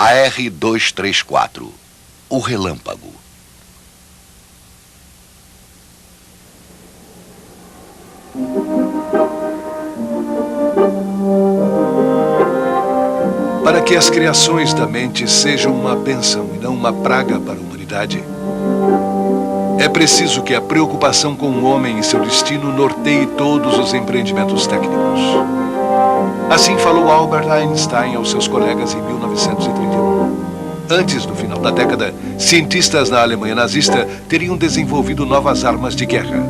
AR-234, o Relâmpago. Para que as criações da mente sejam uma bênção e não uma praga para a humanidade, é preciso que a preocupação com o homem e seu destino norteie todos os empreendimentos técnicos. Assim falou Albert Einstein aos seus colegas em 1931. Antes do final da década, cientistas na Alemanha nazista teriam desenvolvido novas armas de guerra.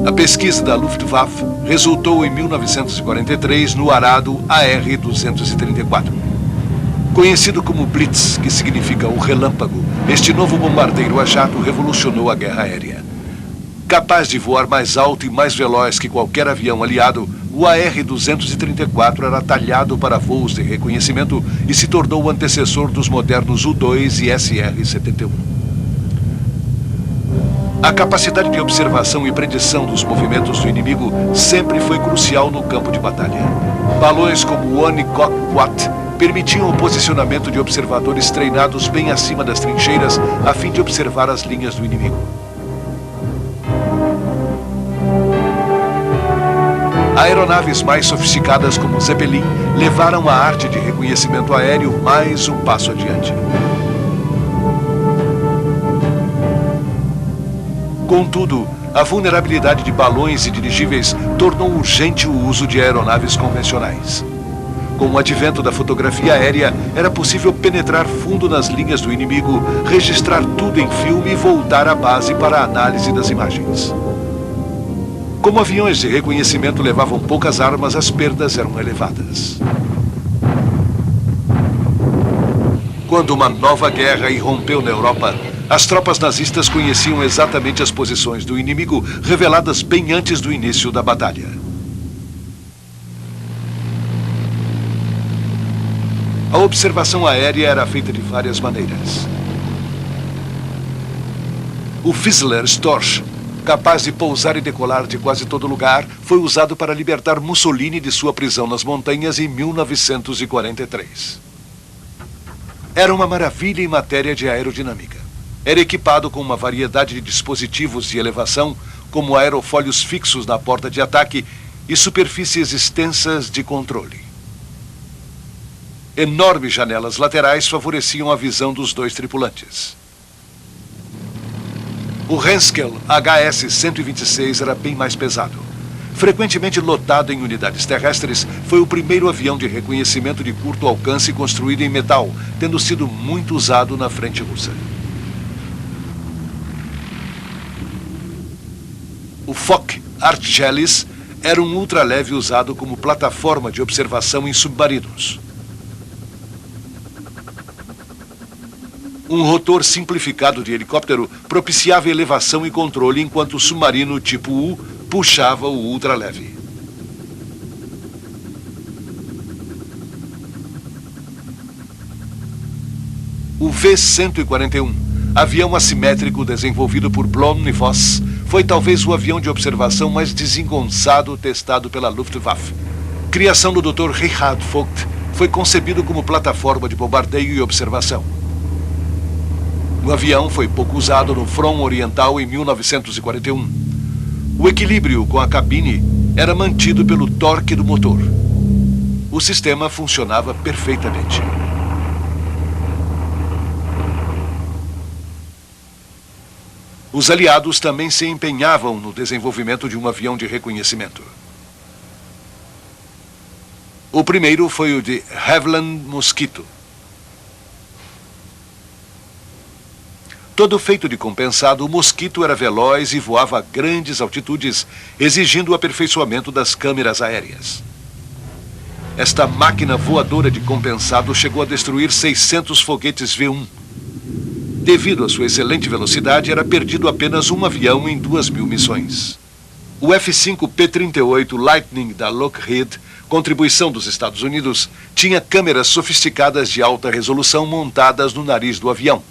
A pesquisa da Luftwaffe resultou em 1943 no arado AR-234. Conhecido como Blitz, que significa o relâmpago, este novo bombardeiro a jato revolucionou a guerra aérea. Capaz de voar mais alto e mais veloz que qualquer avião aliado, o AR-234 era talhado para voos de reconhecimento e se tornou o antecessor dos modernos U-2 e SR-71. A capacidade de observação e predição dos movimentos do inimigo sempre foi crucial no campo de batalha. Balões como o Onikock Quat permitiam o posicionamento de observadores treinados bem acima das trincheiras a fim de observar as linhas do inimigo. Aeronaves mais sofisticadas como o Zeppelin levaram a arte de reconhecimento aéreo mais um passo adiante. Contudo, a vulnerabilidade de balões e dirigíveis tornou urgente o uso de aeronaves convencionais. Com o advento da fotografia aérea, era possível penetrar fundo nas linhas do inimigo, registrar tudo em filme e voltar à base para a análise das imagens. Como aviões de reconhecimento levavam poucas armas, as perdas eram elevadas. Quando uma nova guerra irrompeu na Europa, as tropas nazistas conheciam exatamente as posições do inimigo, reveladas bem antes do início da batalha. A observação aérea era feita de várias maneiras. O Fizzler Storch, capaz de pousar e decolar de quase todo lugar, foi usado para libertar Mussolini de sua prisão nas montanhas em 1943. Era uma maravilha em matéria de aerodinâmica. Era equipado com uma variedade de dispositivos de elevação, como aerofólios fixos na porta de ataque e superfícies extensas de controle. Enormes janelas laterais favoreciam a visão dos dois tripulantes. O Henschel HS-126 era bem mais pesado. Frequentemente lotado em unidades terrestres, foi o primeiro avião de reconhecimento de curto alcance construído em metal, tendo sido muito usado na frente russa. O Fock Archellis era um ultraleve usado como plataforma de observação em submarinos. Um rotor simplificado de helicóptero propiciava elevação e controle enquanto o submarino tipo U puxava o ultraleve. O V-141, avião assimétrico desenvolvido por Blom e Voss, foi talvez o avião de observação mais desengonçado testado pela Luftwaffe. Criação do Dr. Richard Vogt, foi concebido como plataforma de bombardeio e observação. O avião foi pouco usado no Front Oriental em 1941. O equilíbrio com a cabine era mantido pelo torque do motor. O sistema funcionava perfeitamente. Os aliados também se empenhavam no desenvolvimento de um avião de reconhecimento. O primeiro foi o de Havilland Mosquito. Todo feito de compensado, o Mosquito era veloz e voava a grandes altitudes, exigindo o aperfeiçoamento das câmeras aéreas. Esta máquina voadora de compensado chegou a destruir 600 foguetes V-1. Devido à sua excelente velocidade, era perdido apenas um avião em 2.000 missões. O F-5 P-38 Lightning da Lockheed, contribuição dos Estados Unidos, tinha câmeras sofisticadas de alta resolução montadas no nariz do avião,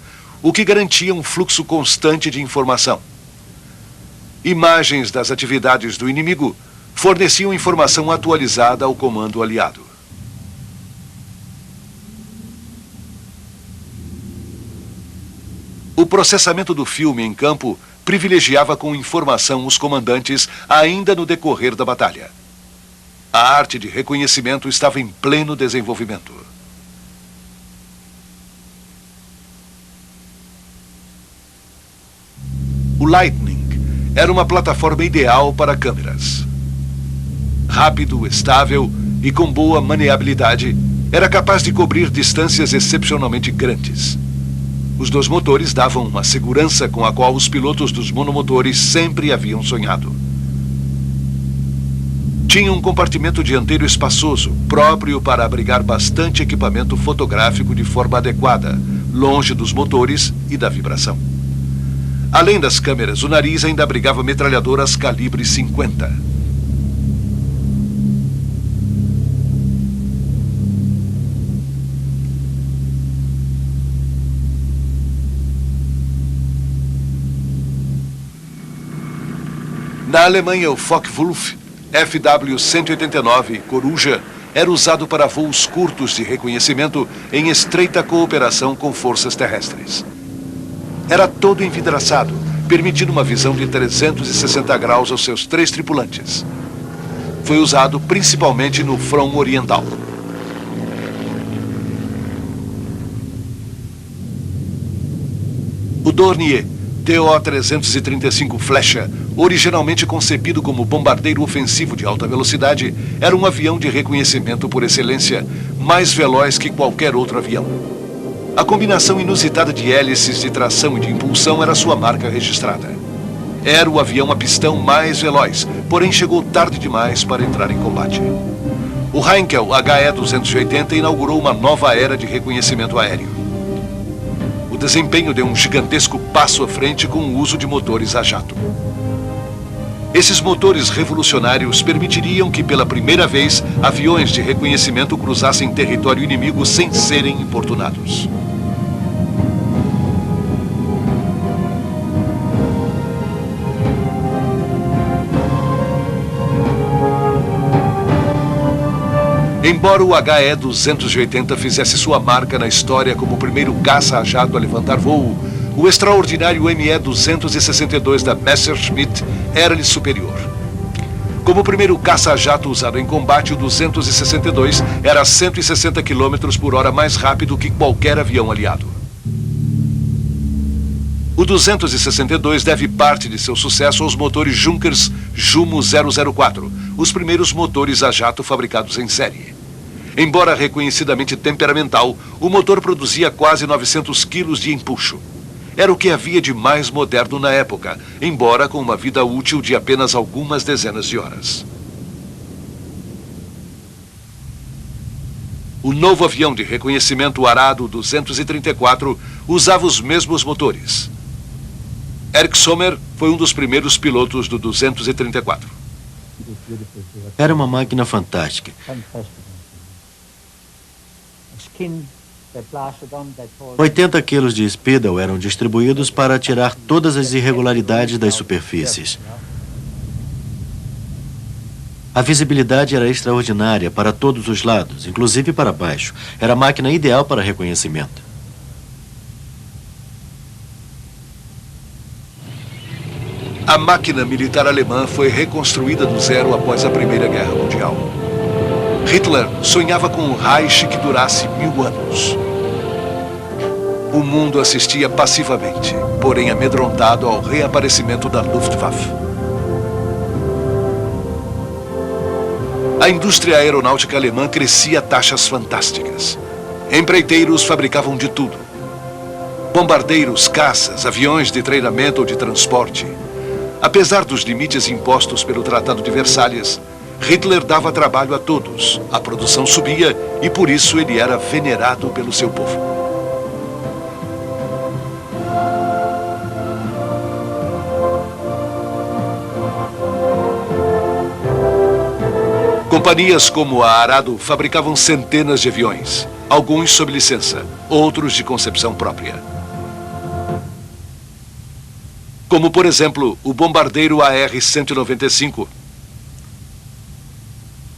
o que garantia um fluxo constante de informação. Imagens das atividades do inimigo forneciam informação atualizada ao comando aliado. O processamento do filme em campo privilegiava com informação os comandantes ainda no decorrer da batalha. A arte de reconhecimento estava em pleno desenvolvimento. O Lightning era uma plataforma ideal para câmeras. Rápido, estável e com boa maneabilidade, era capaz de cobrir distâncias excepcionalmente grandes. Os dois motores davam uma segurança com a qual os pilotos dos monomotores sempre haviam sonhado. Tinha um compartimento dianteiro espaçoso, próprio para abrigar bastante equipamento fotográfico de forma adequada, longe dos motores e da vibração. Além das câmeras, o nariz ainda abrigava metralhadoras calibre 50. Na Alemanha, o Focke-Wulf FW-189 Coruja era usado para voos curtos de reconhecimento em estreita cooperação com forças terrestres. Era todo envidraçado, permitindo uma visão de 360 graus aos seus 3 tripulantes. Foi usado principalmente no front oriental. O Dornier TO-335 Flecha, originalmente concebido como bombardeiro ofensivo de alta velocidade, era um avião de reconhecimento por excelência, mais veloz que qualquer outro avião. A combinação inusitada de hélices de tração e de impulsão era sua marca registrada. Era o avião a pistão mais veloz, porém chegou tarde demais para entrar em combate. O Heinkel HE-280 inaugurou uma nova era de reconhecimento aéreo. O desempenho deu um gigantesco passo à frente com o uso de motores a jato. Esses motores revolucionários permitiriam que, pela primeira vez, aviões de reconhecimento cruzassem território inimigo sem serem importunados. Embora o HE-280 fizesse sua marca na história como o primeiro caça a jato a levantar voo, o extraordinário ME-262 da Messerschmitt era-lhe superior. Como o primeiro caça a jato usado em combate, o 262 era 160 km por hora mais rápido que qualquer avião aliado. O 262 deve parte de seu sucesso aos motores Junkers Jumo 004, os primeiros motores a jato fabricados em série. Embora reconhecidamente temperamental, o motor produzia quase 900 quilos de empuxo. Era o que havia de mais moderno na época, embora com uma vida útil de apenas algumas dezenas de horas. O novo avião de reconhecimento Arado 234 usava os mesmos motores. Erich Sommer foi um dos primeiros pilotos do 234. Era uma máquina fantástica. 80 quilos de Speedle eram distribuídos para tirar todas as irregularidades das superfícies. A visibilidade era extraordinária para todos os lados, inclusive para baixo. Era a máquina ideal para reconhecimento. A máquina militar alemã foi reconstruída do zero após a Primeira Guerra Mundial. Hitler sonhava com um Reich que durasse 1000 anos. O mundo assistia passivamente, porém amedrontado ao reaparecimento da Luftwaffe. A indústria aeronáutica alemã crescia a taxas fantásticas. Empreiteiros fabricavam de tudo: bombardeiros, caças, aviões de treinamento ou de transporte. Apesar dos limites impostos pelo Tratado de Versalhes, Hitler dava trabalho a todos, a produção subia e por isso ele era venerado pelo seu povo. Companhias como a Arado fabricavam centenas de aviões, alguns sob licença, outros de concepção própria. Como, por exemplo, o bombardeiro AR-195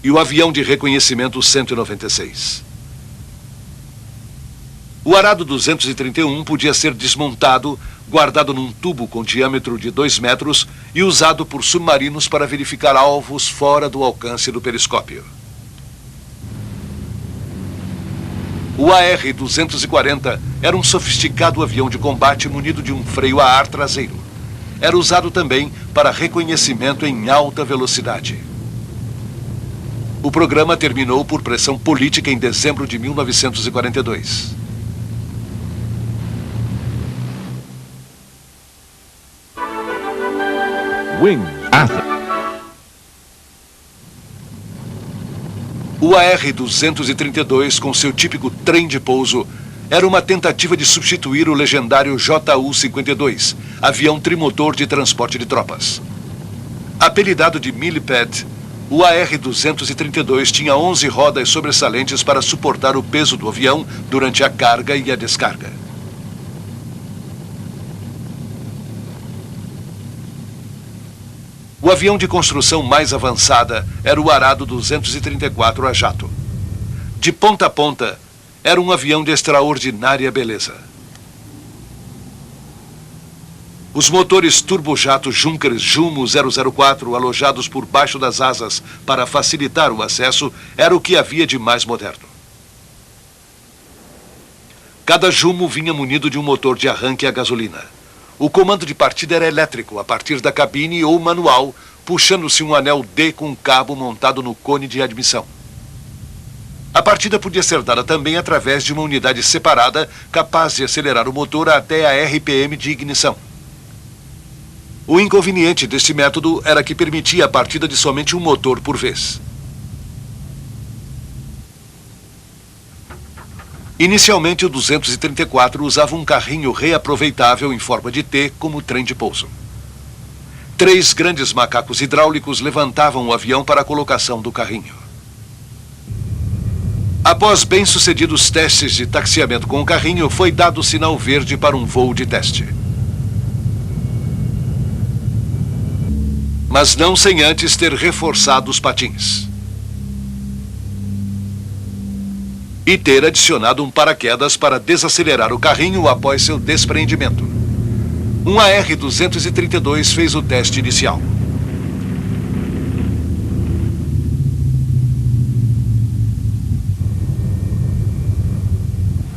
e o avião de reconhecimento 196. O Arado 231 podia ser desmontado guardado num tubo com diâmetro de 2 metros e usado por submarinos para verificar alvos fora do alcance do periscópio. O AR-240 era um sofisticado avião de combate munido de um freio a ar traseiro. Era usado também para reconhecimento em alta velocidade. O programa terminou por pressão política em dezembro de 1942. O AR-232, com seu típico trem de pouso, era uma tentativa de substituir o legendário Ju-52, avião trimotor de transporte de tropas. Apelidado de Millipede, o AR-232 tinha 11 rodas sobressalentes para suportar o peso do avião durante a carga e a descarga. O avião de construção mais avançada era o Arado 234 a jato. De ponta a ponta, era um avião de extraordinária beleza. Os motores turbojato Junkers Jumo 004, alojados por baixo das asas para facilitar o acesso, era o que havia de mais moderno. Cada Jumo vinha munido de um motor de arranque a gasolina. O comando de partida era elétrico, a partir da cabine ou manual, puxando-se um anel D com um cabo montado no cone de admissão. A partida podia ser dada também através de uma unidade separada, capaz de acelerar o motor até a RPM de ignição. O inconveniente deste método era que permitia a partida de somente um motor por vez. Inicialmente, o 234 usava um carrinho reaproveitável em forma de T como trem de pouso. 3 grandes macacos hidráulicos levantavam o avião para a colocação do carrinho. Após bem-sucedidos testes de taxiamento com o carrinho, foi dado o sinal verde para um voo de teste. Mas não sem antes ter reforçado os patins. E ter adicionado um paraquedas para desacelerar o carrinho após seu despreendimento. Um AR-232 fez o teste inicial.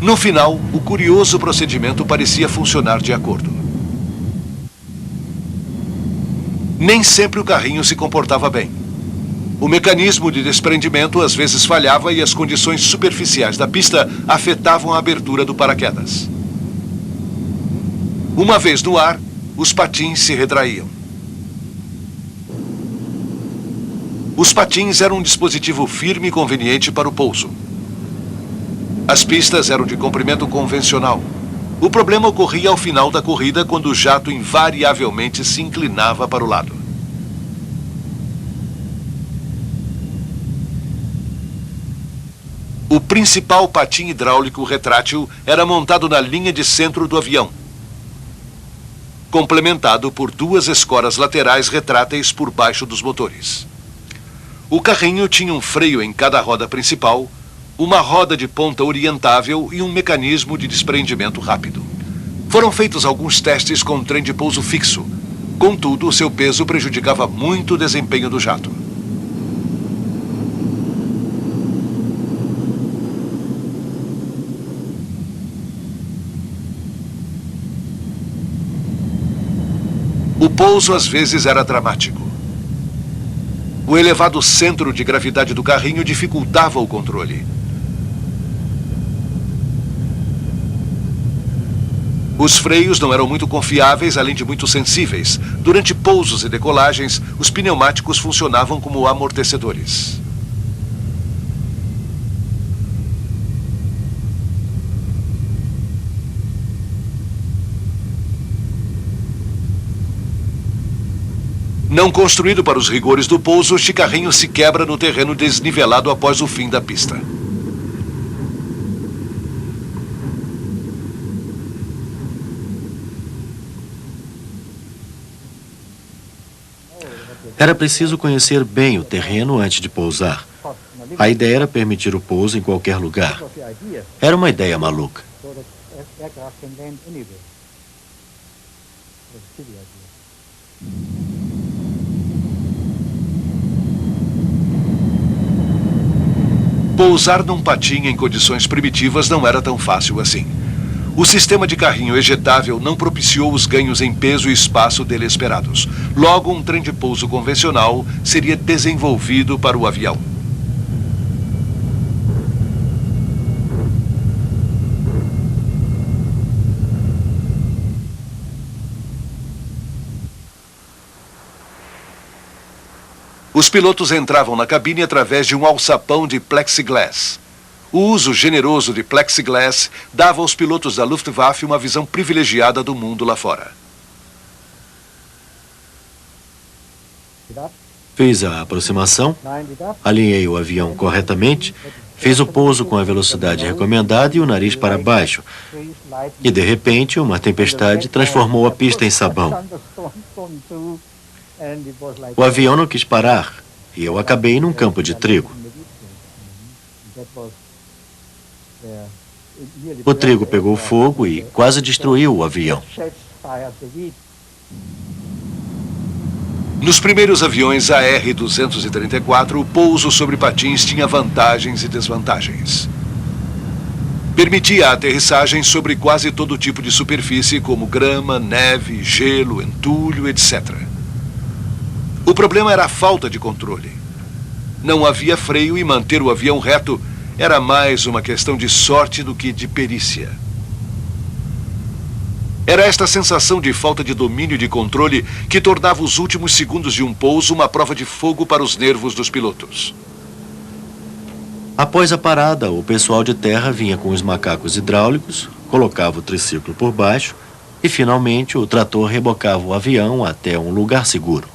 No final, o curioso procedimento parecia funcionar de acordo. Nem sempre o carrinho se comportava bem. O mecanismo de desprendimento às vezes falhava e as condições superficiais da pista afetavam a abertura do paraquedas. Uma vez no ar, os patins se retraíam. Os patins eram um dispositivo firme e conveniente para o pouso. As pistas eram de comprimento convencional. O problema ocorria ao final da corrida, quando o jato invariavelmente se inclinava para o lado. O principal patim hidráulico retrátil era montado na linha de centro do avião, complementado por 2 escoras laterais retráteis por baixo dos motores. O carrinho tinha um freio em cada roda principal, uma roda de ponta orientável e um mecanismo de desprendimento rápido. Foram feitos alguns testes com trem de pouso fixo. Contudo, seu peso prejudicava muito o desempenho do jato. O pouso às vezes era dramático. O elevado centro de gravidade do carrinho dificultava o controle. Os freios não eram muito confiáveis, além de muito sensíveis. Durante pousos e decolagens, os pneumáticos funcionavam como amortecedores. Não construído para os rigores do pouso, este carrinho se quebra no terreno desnivelado após o fim da pista. Era preciso conhecer bem o terreno antes de pousar. A ideia era permitir o pouso em qualquer lugar. Era uma ideia maluca. Pousar num patim em condições primitivas não era tão fácil assim. O sistema de carrinho ejetável não propiciou os ganhos em peso e espaço dele esperados. Logo, um trem de pouso convencional seria desenvolvido para o avião. Os pilotos entravam na cabine através de um alçapão de plexiglass. O uso generoso de plexiglass dava aos pilotos da Luftwaffe uma visão privilegiada do mundo lá fora. Fiz a aproximação, alinhei o avião corretamente, fiz o pouso com a velocidade recomendada e o nariz para baixo. E, de repente, uma tempestade transformou a pista em sabão. O avião não quis parar e eu acabei num campo de trigo. O trigo pegou fogo e quase destruiu o avião. Nos primeiros aviões AR-234, o pouso sobre patins tinha vantagens e desvantagens. Permitia a aterrissagem sobre quase todo tipo de superfície, como grama, neve, gelo, entulho, etc. O problema era a falta de controle. Não havia freio e manter o avião reto era mais uma questão de sorte do que de perícia. Era esta sensação de falta de domínio e de controle que tornava os últimos segundos de um pouso uma prova de fogo para os nervos dos pilotos. Após a parada, o pessoal de terra vinha com os macacos hidráulicos, colocava o triciclo por baixo e, finalmente, o trator rebocava o avião até um lugar seguro.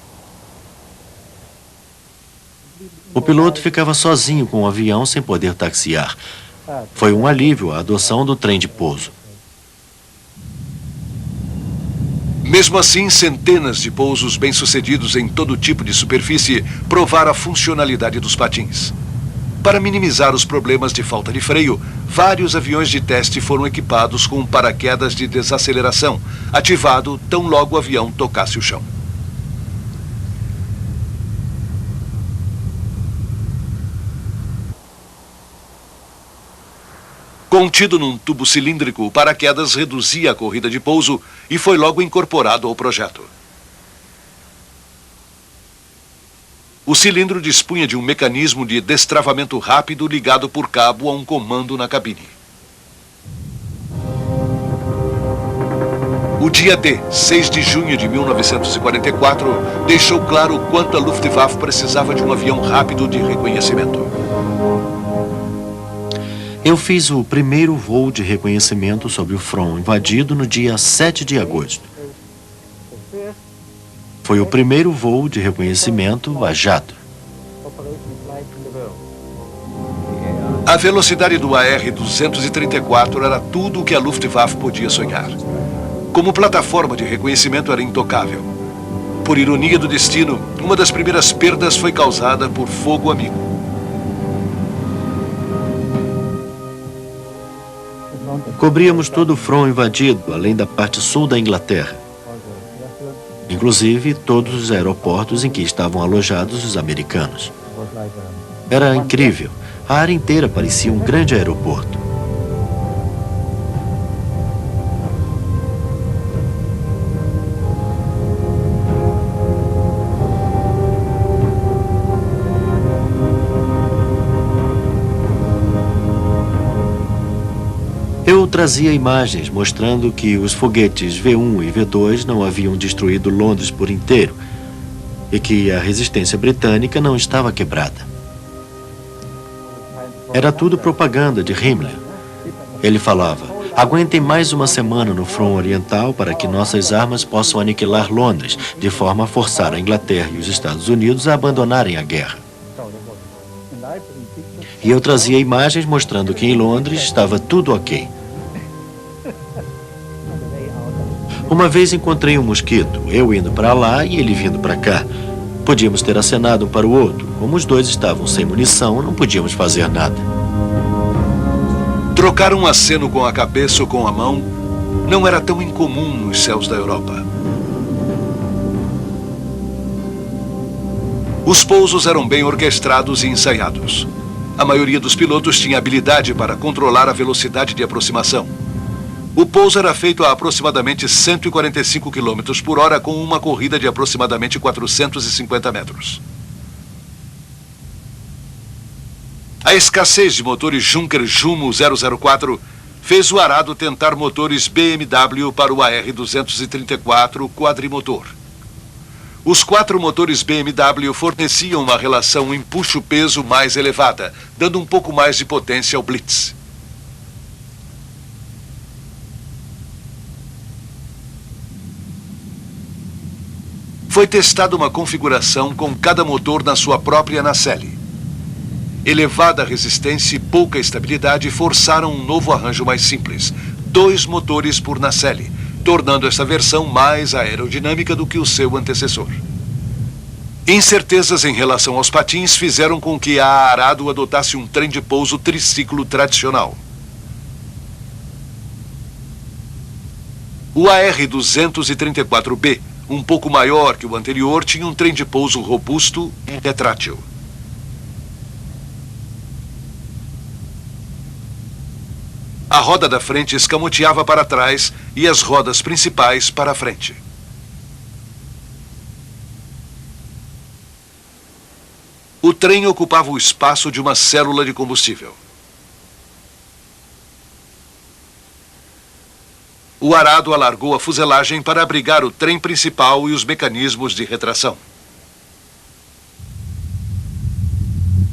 O piloto ficava sozinho com o avião sem poder taxiar. Foi um alívio a adoção do trem de pouso. Mesmo assim, centenas de pousos bem-sucedidos em todo tipo de superfície provaram a funcionalidade dos patins. Para minimizar os problemas de falta de freio, vários aviões de teste foram equipados com um paraquedas de desaceleração, ativado tão logo o avião tocasse o chão. Contido num tubo cilíndrico, o paraquedas reduzia a corrida de pouso e foi logo incorporado ao projeto. O cilindro dispunha de um mecanismo de destravamento rápido ligado por cabo a um comando na cabine. O dia D, 6 de junho de 1944, deixou claro o quanto a Luftwaffe precisava de um avião rápido de reconhecimento. Eu fiz o primeiro voo de reconhecimento sobre o front invadido no dia 7 de agosto. Foi o primeiro voo de reconhecimento a jato. A velocidade do AR-234 era tudo o que a Luftwaffe podia sonhar. Como plataforma de reconhecimento era intocável. Por ironia do destino, uma das primeiras perdas foi causada por fogo amigo. Cobríamos todo o front invadido, além da parte sul da Inglaterra. Inclusive, todos os aeroportos em que estavam alojados os americanos. Era incrível. A área inteira parecia um grande aeroporto. Eu trazia imagens mostrando que os foguetes V1 e V2 não haviam destruído Londres por inteiro e que a resistência britânica não estava quebrada. Era tudo propaganda de Himmler. Ele falava: aguentem mais uma semana no front oriental para que nossas armas possam aniquilar Londres, de forma a forçar a Inglaterra e os Estados Unidos a abandonarem a guerra. E eu trazia imagens mostrando que em Londres estava tudo ok. Uma vez encontrei um mosquito, eu indo para lá e ele vindo para cá. Podíamos ter acenado um para o outro. Como os dois estavam sem munição, não podíamos fazer nada. Trocar um aceno com a cabeça ou com a mão não era tão incomum nos céus da Europa. Os pousos eram bem orquestrados e ensaiados. A maioria dos pilotos tinha habilidade para controlar a velocidade de aproximação. O pouso era feito a aproximadamente 145 km por hora com uma corrida de aproximadamente 450 metros. A escassez de motores Junker Jumo 004 fez o Arado tentar motores BMW para o AR-234 quadrimotor. Os 4 motores BMW forneciam uma relação empuxo-peso mais elevada, dando um pouco mais de potência ao Blitz. Foi testada uma configuração com cada motor na sua própria nacelle. Elevada resistência e pouca estabilidade forçaram um novo arranjo mais simples, 2 motores por nacelle, tornando esta versão mais aerodinâmica do que o seu antecessor. Incertezas em relação aos patins fizeram com que a Arado adotasse um trem de pouso triciclo tradicional. O AR-234B, um pouco maior que o anterior, tinha um trem de pouso robusto e retrátil. A roda da frente escamoteava para trás e as rodas principais para a frente. O trem ocupava o espaço de uma célula de combustível. O Arado alargou a fuselagem para abrigar o trem principal e os mecanismos de retração.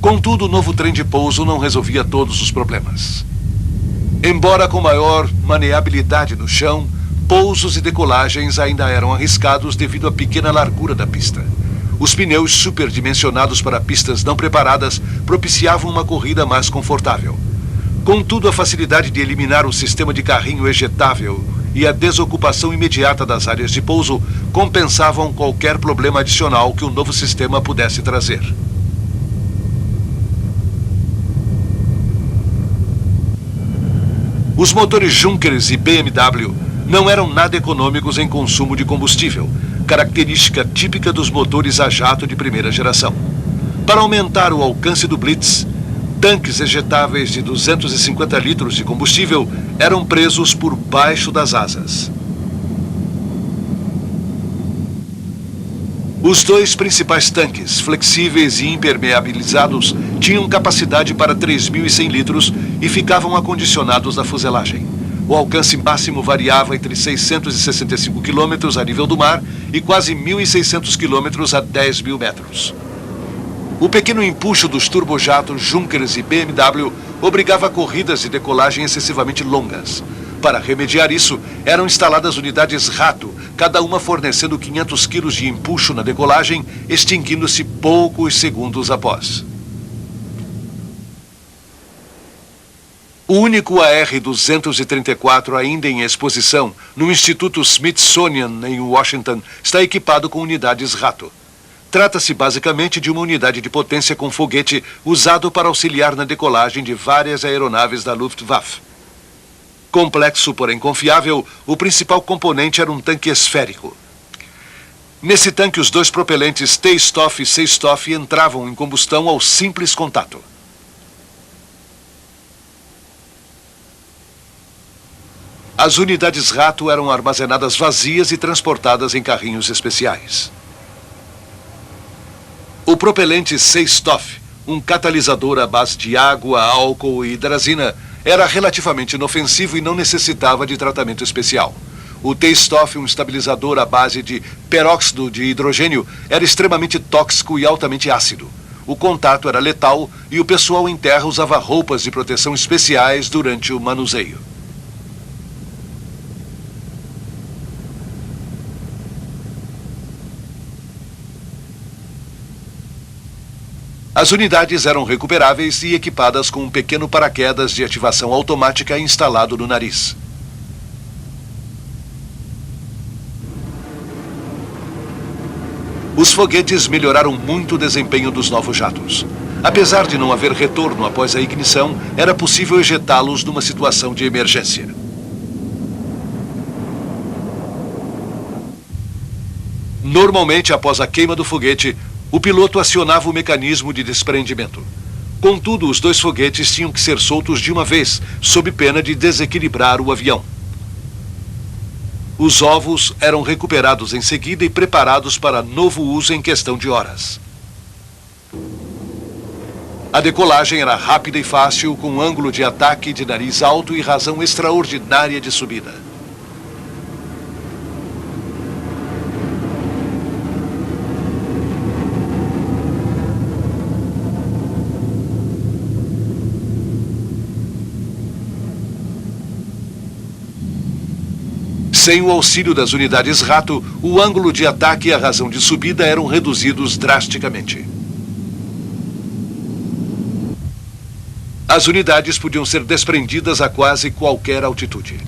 Contudo, o novo trem de pouso não resolvia todos os problemas. Embora com maior maneabilidade no chão, pousos e decolagens ainda eram arriscados devido à pequena largura da pista. Os pneus superdimensionados para pistas não preparadas propiciavam uma corrida mais confortável. Contudo, a facilidade de eliminar o sistema de carrinho ejetável e a desocupação imediata das áreas de pouso compensavam qualquer problema adicional que o novo sistema pudesse trazer. Os motores Junkers e BMW não eram nada econômicos em consumo de combustível, característica típica dos motores a jato de primeira geração. Para aumentar o alcance do Blitz, tanques ejetáveis de 250 litros de combustível eram presos por baixo das asas. Os 2 principais tanques, flexíveis e impermeabilizados, tinham capacidade para 3.100 litros e ficavam acondicionados na fuselagem. O alcance máximo variava entre 665 km a nível do mar e quase 1.600 km a 10.000 metros. O pequeno empuxo dos turbojatos Junkers e BMW obrigava a corridas de decolagem excessivamente longas. Para remediar isso, eram instaladas unidades Rato, cada uma fornecendo 500 kg de empuxo na decolagem, extinguindo-se poucos segundos após. O único AR-234 ainda em exposição no Instituto Smithsonian, em Washington, está equipado com unidades Rato. Trata-se basicamente de uma unidade de potência com foguete usado para auxiliar na decolagem de várias aeronaves da Luftwaffe. Complexo, porém confiável, o principal componente era um tanque esférico. Nesse tanque, os 2 propelentes T-Stoff e C-Stoff entravam em combustão ao simples contato. As unidades Rato eram armazenadas vazias e transportadas em carrinhos especiais. O propelente C-Stoff, um catalisador à base de água, álcool e hidrazina, era relativamente inofensivo e não necessitava de tratamento especial. O T-Stoff, um estabilizador à base de peróxido de hidrogênio, era extremamente tóxico e altamente ácido. O contato era letal e o pessoal em terra usava roupas de proteção especiais durante o manuseio. As unidades eram recuperáveis e equipadas com um pequeno paraquedas de ativação automática instalado no nariz. Os foguetes melhoraram muito o desempenho dos novos jatos. Apesar de não haver retorno após a ignição, era possível ejetá-los numa situação de emergência. Normalmente, após a queima do foguete, O piloto acionava o mecanismo de desprendimento. Contudo, os dois foguetes tinham que ser soltos de uma vez, sob pena de desequilibrar o avião. Os ovos eram recuperados em seguida e preparados para novo uso em questão de horas. A decolagem era rápida e fácil, com ângulo de ataque de nariz alto e razão extraordinária de subida. Sem o auxílio das unidades Rato, o ângulo de ataque e a razão de subida eram reduzidos drasticamente. As unidades podiam ser desprendidas a quase qualquer altitude.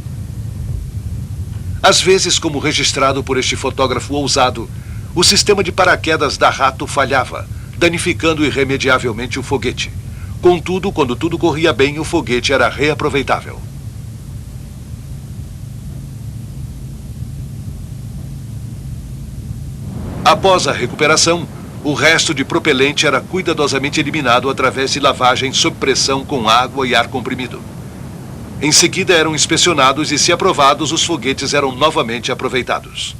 Às vezes, como registrado por este fotógrafo ousado, o sistema de paraquedas da Rato falhava, danificando irremediavelmente o foguete. Contudo, quando tudo corria bem, o foguete era reaproveitável. Após a recuperação, o resto de propelente era cuidadosamente eliminado através de lavagem sob pressão com água e ar comprimido. Em seguida eram inspecionados e, se aprovados, os foguetes eram novamente aproveitados.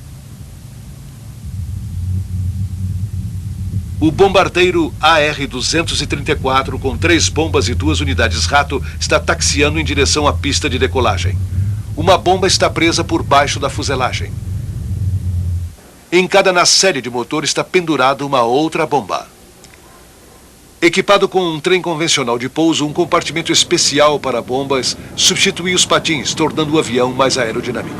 O bombardeiro AR-234, com 3 bombas e 2 unidades Rato, está taxiando em direção à pista de decolagem. Uma bomba está presa por baixo da fuselagem. Em cada nacelle de motor está pendurada uma outra bomba. Equipado com um trem convencional de pouso, um compartimento especial para bombas substitui os patins, tornando o avião mais aerodinâmico.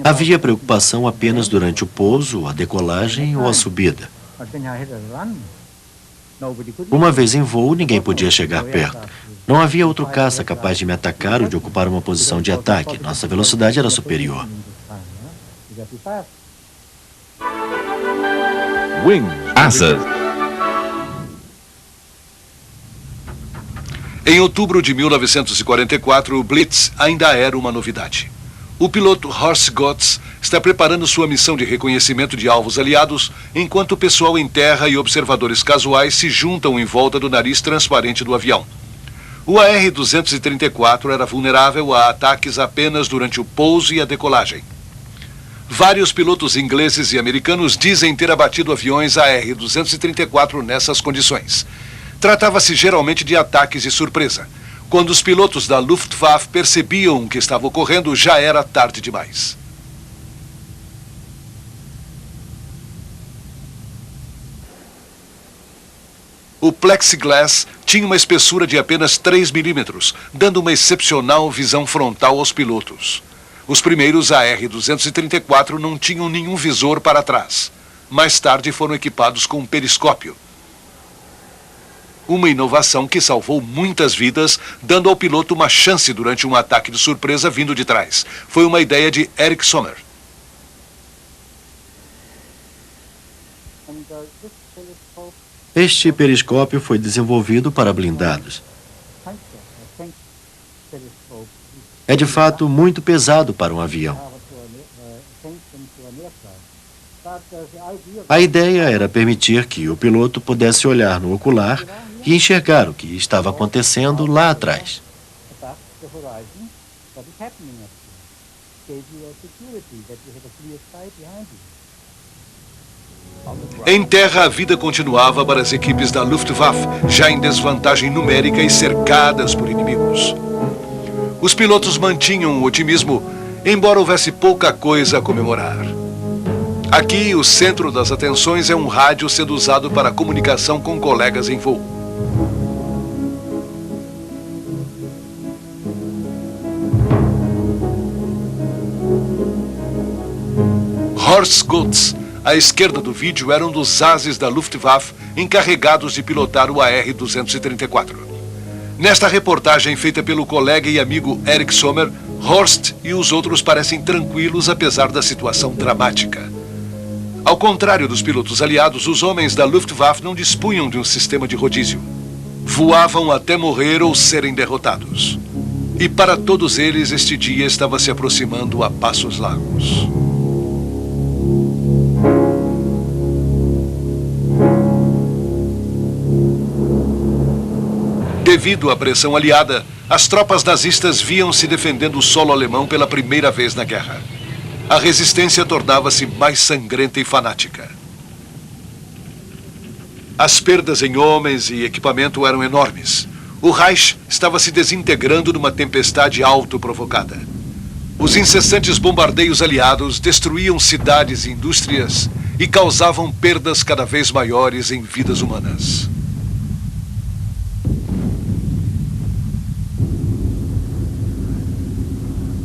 Havia preocupação apenas durante o pouso, a decolagem ou a subida. Uma vez em voo, ninguém podia chegar perto. Não havia outro caça capaz de me atacar ou de ocupar uma posição de ataque. Nossa velocidade era superior. Asas. Em outubro de 1944, o Blitz ainda era uma novidade. O piloto Horst Götz está preparando sua missão de reconhecimento de alvos aliados, enquanto o pessoal em terra e observadores casuais se juntam em volta do nariz transparente do avião. O AR-234 era vulnerável a ataques apenas durante o pouso e a decolagem. Vários pilotos ingleses e americanos dizem ter abatido aviões AR-234 nessas condições. Tratava-se geralmente de ataques de surpresa. Quando os pilotos da Luftwaffe percebiam o que estava ocorrendo, já era tarde demais. O plexiglass tinha uma espessura de apenas 3 milímetros, dando uma excepcional visão frontal aos pilotos. Os primeiros AR-234 não tinham nenhum visor para trás. Mais tarde foram equipados com um periscópio. Uma inovação que salvou muitas vidas, dando ao piloto uma chance durante um ataque de surpresa vindo de trás. Foi uma ideia de Erich Sommer. Este periscópio foi desenvolvido para blindados. É de fato muito pesado para um avião. A ideia era permitir que o piloto pudesse olhar no ocular e enxergar o que estava acontecendo lá atrás. Em terra, a vida continuava para as equipes da Luftwaffe, já em desvantagem numérica e cercadas por inimigos. Os pilotos mantinham o otimismo, embora houvesse pouca coisa a comemorar. Aqui, o centro das atenções é um rádio sendo usado para comunicação com colegas em voo. Horst Götz, à esquerda do vídeo, era um dos ases da Luftwaffe encarregados de pilotar o AR-234. Nesta reportagem feita pelo colega e amigo Erich Sommer, Horst e os outros parecem tranquilos apesar da situação dramática. Ao contrário dos pilotos aliados, os homens da Luftwaffe não dispunham de um sistema de rodízio. Voavam até morrer ou serem derrotados. E para todos eles, este dia estava se aproximando a passos largos. Devido à pressão aliada, as tropas nazistas viam-se defendendo o solo alemão pela primeira vez na guerra. A resistência tornava-se mais sangrenta e fanática. As perdas em homens e equipamento eram enormes. O Reich estava se desintegrando numa tempestade autoprovocada. Os incessantes bombardeios aliados destruíam cidades e indústrias e causavam perdas cada vez maiores em vidas humanas.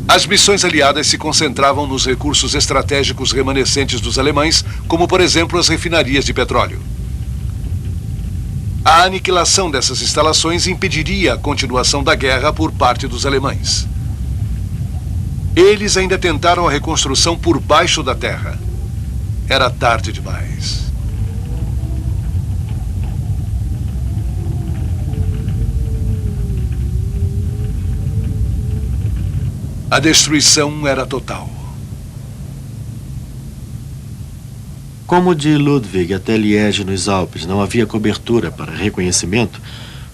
As missões aliadas se concentravam nos recursos estratégicos remanescentes dos alemães, como, por exemplo, as refinarias de petróleo. A aniquilação dessas instalações impediria a continuação da guerra por parte dos alemães. Eles ainda tentaram a reconstrução por baixo da terra. Era tarde demais. A destruição era total. Como de Ludwig até Liege, nos Alpes, não havia cobertura para reconhecimento,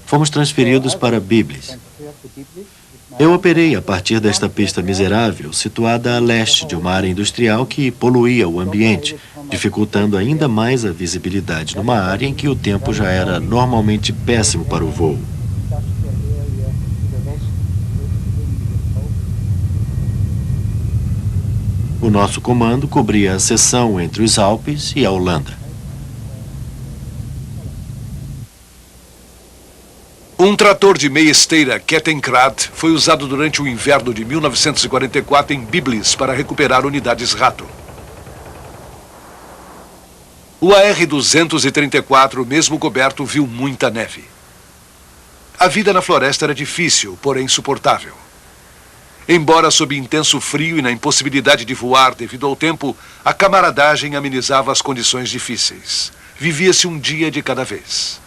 fomos transferidos para Biblis. Eu operei a partir desta pista miserável, situada a leste de uma área industrial que poluía o ambiente, dificultando ainda mais a visibilidade numa área em que o tempo já era normalmente péssimo para o voo. O nosso comando cobria a seção entre os Alpes e a Holanda. Um trator de meia esteira Kettenkrad foi usado durante o inverno de 1944 em Biblis para recuperar unidades Rato. O AR-234, mesmo coberto, viu muita neve. A vida na floresta era difícil, porém suportável. Embora sob intenso frio e na impossibilidade de voar devido ao tempo, a camaradagem amenizava as condições difíceis. Vivia-se um dia de cada vez.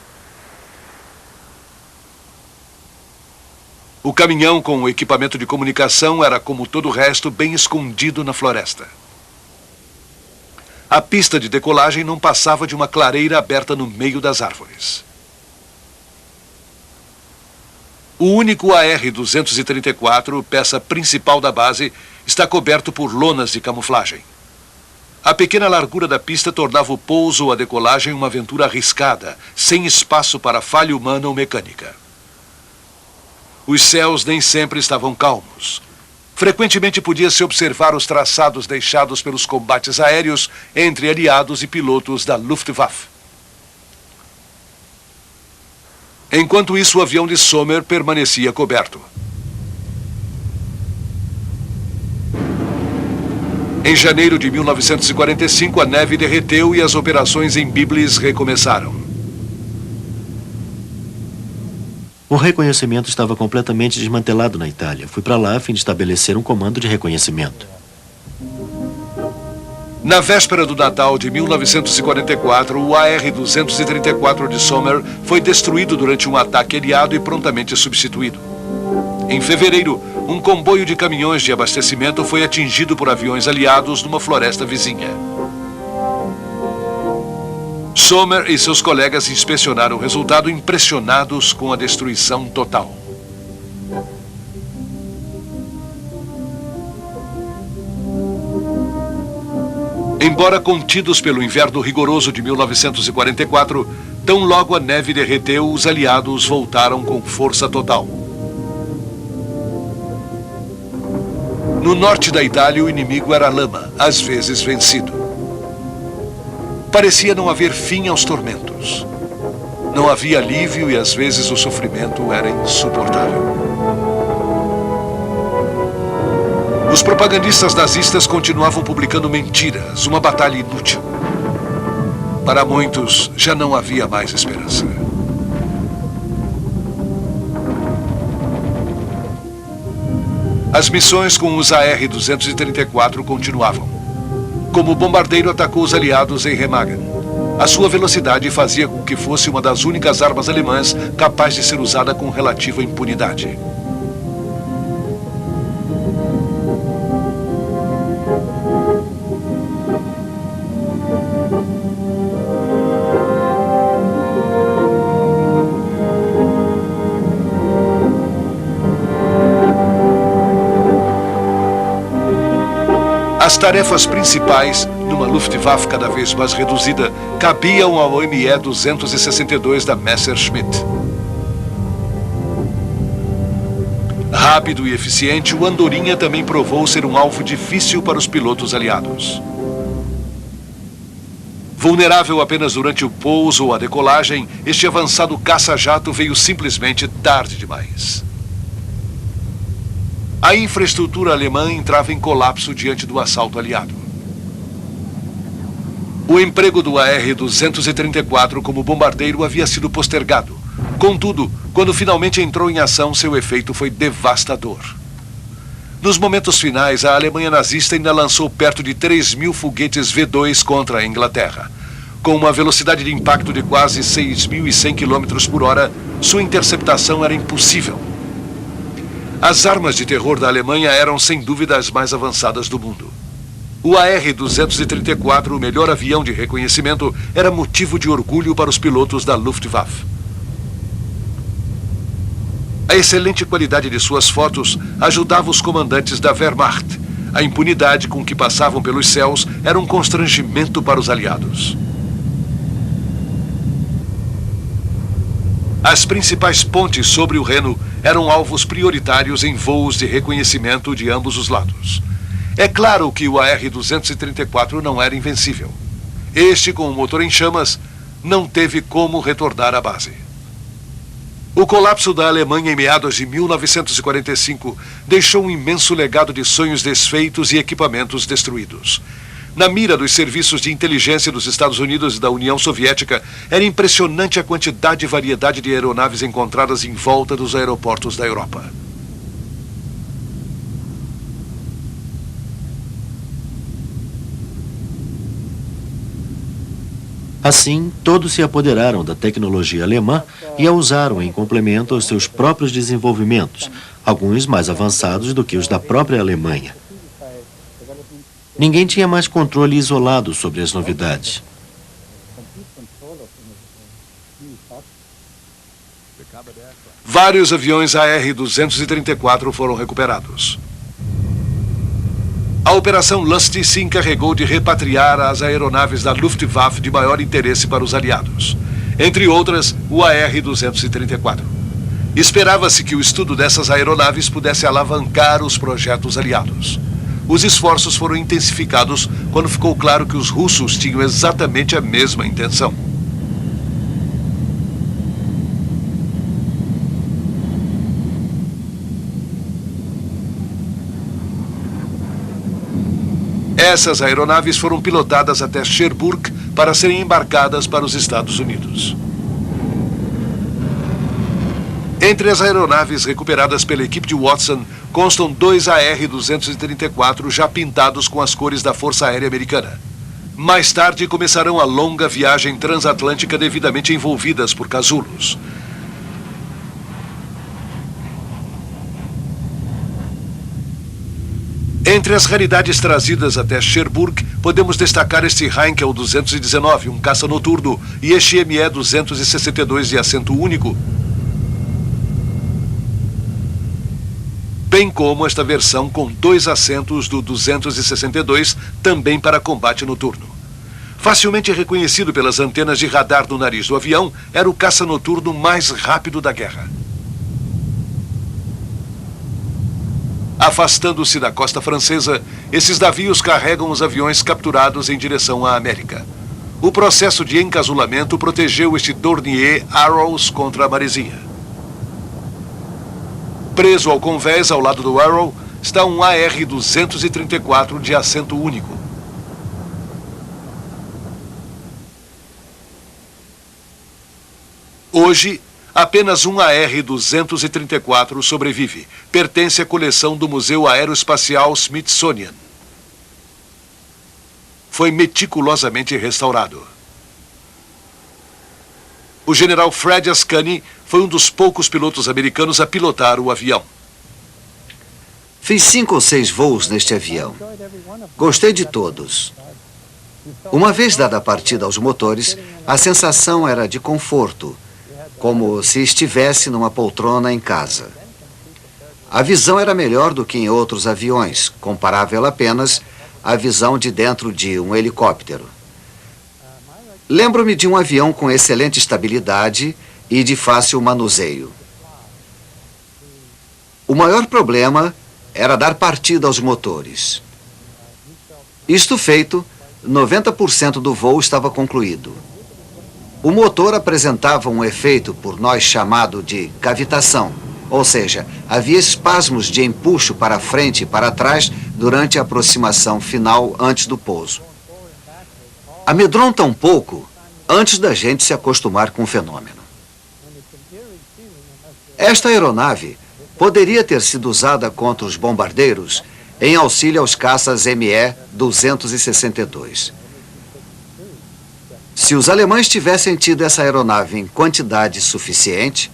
O caminhão com o equipamento de comunicação era, como todo o resto, bem escondido na floresta. A pista de decolagem não passava de uma clareira aberta no meio das árvores. O único AR-234, peça principal da base, está coberto por lonas de camuflagem. A pequena largura da pista tornava o pouso ou a decolagem uma aventura arriscada, sem espaço para falha humana ou mecânica. Os céus nem sempre estavam calmos. Frequentemente podia-se observar os traçados deixados pelos combates aéreos entre aliados e pilotos da Luftwaffe. Enquanto isso, o avião de Sommer permanecia coberto. Em janeiro de 1945, a neve derreteu e as operações em Biblis recomeçaram. O reconhecimento estava completamente desmantelado na Itália. Fui para lá a fim de estabelecer um comando de reconhecimento. Na véspera do Natal de 1944, o AR-234 de Sommer foi destruído durante um ataque aliado e prontamente substituído. Em fevereiro, um comboio de caminhões de abastecimento foi atingido por aviões aliados numa floresta vizinha. Sommer e seus colegas inspecionaram o resultado, impressionados com a destruição total. Embora contidos pelo inverno rigoroso de 1944, tão logo a neve derreteu, os aliados voltaram com força total. No norte da Itália, o inimigo era a lama, às vezes vencido. Parecia não haver fim aos tormentos. Não havia alívio e às vezes o sofrimento era insuportável. Os propagandistas nazistas continuavam publicando mentiras, uma batalha inútil. Para muitos, já não havia mais esperança. As missões com os AR-234 continuavam. Como bombardeiro, atacou os aliados em Remagen. A sua velocidade fazia com que fosse uma das únicas armas alemãs capaz de ser usada com relativa impunidade. As tarefas principais, numa Luftwaffe cada vez mais reduzida, cabiam ao ME-262 da Messerschmitt. Rápido e eficiente, o Andorinha também provou ser um alvo difícil para os pilotos aliados. Vulnerável apenas durante o pouso ou a decolagem, este avançado caça-jato veio simplesmente tarde demais. A infraestrutura alemã entrava em colapso diante do assalto aliado. O emprego do AR-234 como bombardeiro havia sido postergado. Contudo, quando finalmente entrou em ação, seu efeito foi devastador. Nos momentos finais, a Alemanha nazista ainda lançou perto de 3.000 foguetes V2 contra a Inglaterra. Com uma velocidade de impacto de quase 6.100 km por hora, sua interceptação era impossível. As armas de terror da Alemanha eram sem dúvida as mais avançadas do mundo. O AR-234, o melhor avião de reconhecimento, era motivo de orgulho para os pilotos da Luftwaffe. A excelente qualidade de suas fotos ajudava os comandantes da Wehrmacht. A impunidade com que passavam pelos céus era um constrangimento para os aliados. As principais pontes sobre o Reno eram alvos prioritários em voos de reconhecimento de ambos os lados. É claro que o AR-234 não era invencível. Este, com o motor em chamas, não teve como retornar à base. O colapso da Alemanha em meados de 1945 deixou um imenso legado de sonhos desfeitos e equipamentos destruídos. Na mira dos serviços de inteligência dos Estados Unidos e da União Soviética, era impressionante a quantidade e variedade de aeronaves encontradas em volta dos aeroportos da Europa. Assim, todos se apoderaram da tecnologia alemã e a usaram em complemento aos seus próprios desenvolvimentos, alguns mais avançados do que os da própria Alemanha. Ninguém tinha mais controle isolado sobre as novidades. Vários aviões AR-234 foram recuperados. A Operação Lust se encarregou de repatriar as aeronaves da Luftwaffe de maior interesse para os aliados, entre outras, o AR-234. Esperava-se que o estudo dessas aeronaves pudesse alavancar os projetos aliados. Os esforços foram intensificados quando ficou claro que os russos tinham exatamente a mesma intenção. Essas aeronaves foram pilotadas até Cherbourg para serem embarcadas para os Estados Unidos. Entre as aeronaves recuperadas pela equipe de Watson, constam 2 AR-234 já pintados com as cores da Força Aérea Americana. Mais tarde começarão a longa viagem transatlântica devidamente envolvidas por casulos. Entre as raridades trazidas até Cherbourg, podemos destacar este Heinkel 219, um caça noturno, e este ME 262 de assento único, bem como esta versão com 2 assentos do 262, também para combate noturno. Facilmente reconhecido pelas antenas de radar no nariz do avião, era o caça noturno mais rápido da guerra. Afastando-se da costa francesa, esses navios carregam os aviões capturados em direção à América. O processo de encasulamento protegeu este Dornier Arrows contra a maresia. Preso ao convés ao lado do Arrow está um AR-234 de assento único. Hoje, apenas um AR-234 sobrevive. Pertence à coleção do Museu Aeroespacial Smithsonian. Foi meticulosamente restaurado. O general Fred Ascani foi um dos poucos pilotos americanos a pilotar o avião. Fiz 5 ou 6 voos neste avião. Gostei de todos. Uma vez dada a partida aos motores, a sensação era de conforto, como se estivesse numa poltrona em casa. A visão era melhor do que em outros aviões, comparável apenas à visão de dentro de um helicóptero. Lembro-me de um avião com excelente estabilidade e de fácil manuseio. O maior problema era dar partida aos motores. Isto feito, 90% do voo estava concluído. O motor apresentava um efeito por nós chamado de cavitação, ou seja, havia espasmos de empuxo para frente e para trás durante a aproximação final antes do pouso. Amedronta um pouco antes da gente se acostumar com o fenômeno. Esta aeronave poderia ter sido usada contra os bombardeiros em auxílio aos caças ME-262. Se os alemães tivessem tido essa aeronave em quantidade suficiente,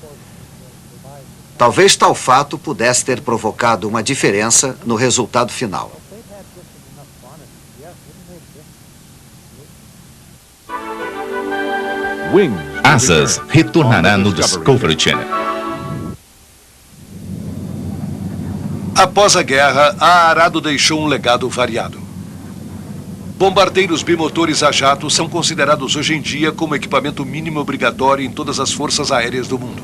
talvez tal fato pudesse ter provocado uma diferença no resultado final. Asas retornará no Discovery Channel. Após a guerra, a Arado deixou um legado variado. Bombardeiros bimotores a jato são considerados hoje em dia como equipamento mínimo obrigatório em todas as forças aéreas do mundo.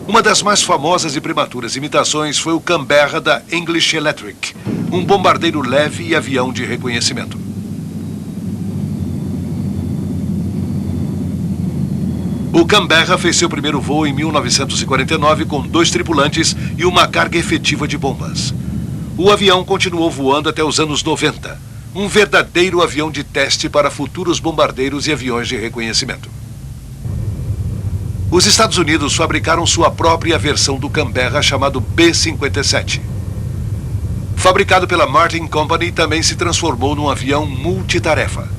Uma das mais famosas e prematuras imitações foi o Canberra da English Electric, um bombardeiro leve e avião de reconhecimento. O Canberra fez seu primeiro voo em 1949 com 2 tripulantes e uma carga efetiva de bombas. O avião continuou voando até os anos 90, um verdadeiro avião de teste para futuros bombardeiros e aviões de reconhecimento. Os Estados Unidos fabricaram sua própria versão do Canberra chamado B-57. Fabricado pela Martin Company, também se transformou num avião multitarefa.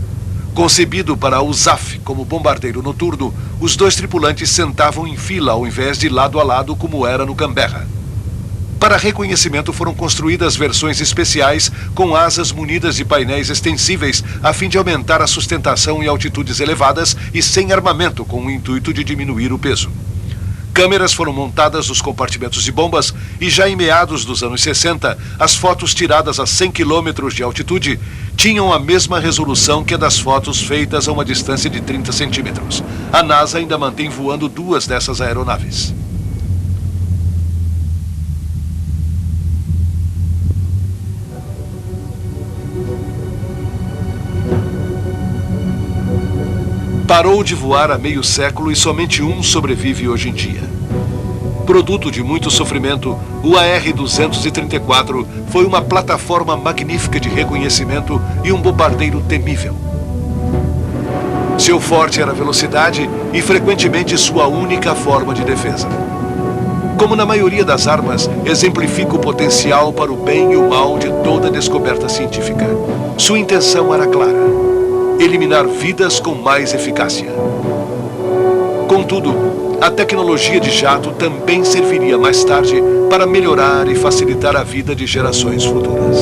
Concebido para a USAF como bombardeiro noturno, os 2 tripulantes sentavam em fila ao invés de lado a lado como era no Canberra. Para reconhecimento foram construídas versões especiais com asas munidas de painéis extensíveis a fim de aumentar a sustentação em altitudes elevadas e sem armamento com o intuito de diminuir o peso. Câmeras foram montadas nos compartimentos de bombas e já em meados dos anos 60, as fotos tiradas a 100 km de altitude tinham a mesma resolução que a das fotos feitas a uma distância de 30 centímetros. A NASA ainda mantém voando 2 dessas aeronaves. Parou de voar há meio século e somente um sobrevive hoje em dia. Produto de muito sofrimento, o AR-234 foi uma plataforma magnífica de reconhecimento e um bombardeiro temível. Seu forte era a velocidade e frequentemente sua única forma de defesa. Como na maioria das armas, exemplifica o potencial para o bem e o mal de toda descoberta científica. Sua intenção era clara: eliminar vidas com mais eficácia. Contudo, a tecnologia de jato também serviria mais tarde para melhorar e facilitar a vida de gerações futuras.